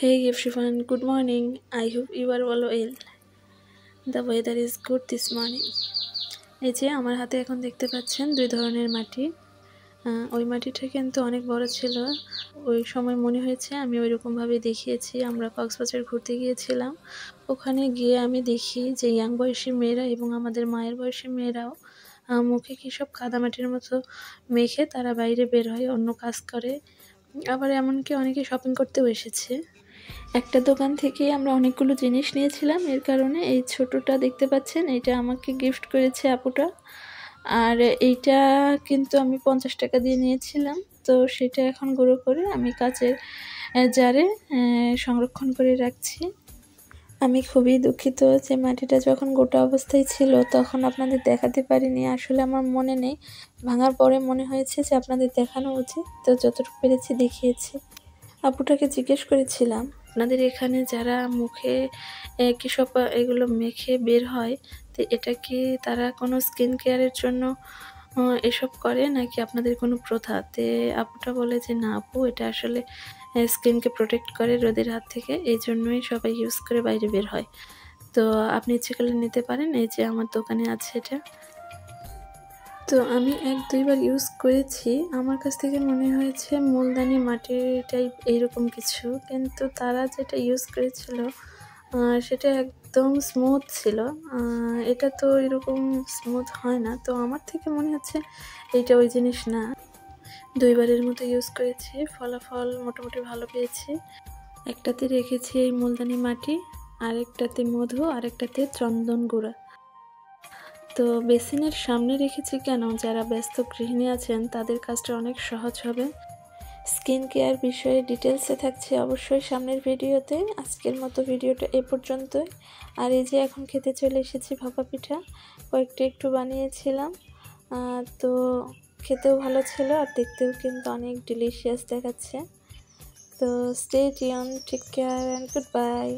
Hey everyone, good morning. I hope you are all well. The weather is good this morning. এই যে আমার হাতে এখন দেখতে পাচ্ছেন দুই ধরনের মাটি। ওই মাটিটা কিন্তু অনেক বড় ছিল। ওই সময় মনে হয়েছে আমি ওইরকমভাবে দেখিয়েছি। আমরা কক্সবাজার ঘুরতে গিয়েছিলাম। ওখানে গিয়ে আমি দেখি যে ইয়াং বয়সী মেয়েরা এবং আমাদের মায়ের বয়সী মেয়েরাও মুখে কী সব কাদামাটির মতো মেখে তারা বাইরে বের হয়, অন্য কাজ করে। আবার এমনকি অনেকে শপিং করতেও এসেছে। একটা দোকান থেকেই আমরা অনেকগুলো জিনিস নিয়েছিলাম। এর কারণে এই ছোটটা দেখতে পাচ্ছেন, এইটা আমাকে গিফট করেছে আপুটা। আর এইটা কিন্তু আমি 50 টাকা দিয়ে নিয়েছিলাম। তো সেটা এখন গুঁড়ো করে আমি কাচের জারে সংরক্ষণ করে রাখছি। আমি খুবই দুঃখিত যে মাটিটা যখন গোটা অবস্থায় ছিল তখন আপনাদের দেখাতে পারিনি। আসলে আমার মনে নেই, ভাঙার পরে মনে হয়েছে যে আপনাদের দেখানো উচিত, তো যতটুকু পেরেছি দেখিয়েছি। আপুটাকে জিজ্ঞেস করেছিলাম, আপনাদের এখানে যারা মুখে কী সব এগুলো মেখে বের হয়, তো এটা কি তারা কোনো স্কিন কেয়ারের জন্য এসব করে নাকি আপনাদের কোনো প্রথা? তে আপুটা বলে যে না আপু, এটা আসলে স্কিনকে প্রোটেক্ট করে রোদের হাত থেকে, এই জন্যই সবাই ইউজ করে বাইরে বের হয়। তো আপনি ইচ্ছে করলে নিতে পারেন, এই যে আমার দোকানে আছে এটা। তো আমি ১-২ বার ইউজ করেছি। আমার কাছ থেকে মনে হয়েছে মুলতানি মাটির টাইপ এইরকম কিছু। কিন্তু তারা যেটা ইউজ করেছিল সেটা একদম স্মুথ ছিল। এটা তো এরকম স্মুথ হয় না। তো আমার থেকে মনে হচ্ছে এইটা ওই জিনিস না। ২ বারের মতো ইউজ করেছি। ফলাফল মোটামুটি ভালো পেয়েছি। একটাতে রেখেছি এই মুলতানি মাটি, আরেকটাতে মধু, আরেকটাতে চন্দন গুঁড়া। তো বেসিনের সামনে রেখেছি কেন? যারা ব্যস্ত গৃহিণী আছেন তাদের কাজটা অনেক সহজ হবে। স্কিন কেয়ার বিষয়ে ডিটেলসে থাকছে অবশ্যই সামনের ভিডিওতে। আজকের মতো ভিডিওটা এ পর্যন্তই। আর এই যে এখন খেতে চলে এসেছি ভাপা পিঠা। কয়েকটা একটু বানিয়েছিলাম, তো খেতেও ভালো ছিল আর দেখতেও কিন্তু অনেক ডিলিশিয়াস দেখাচ্ছে। তো stay tune, take care and good by.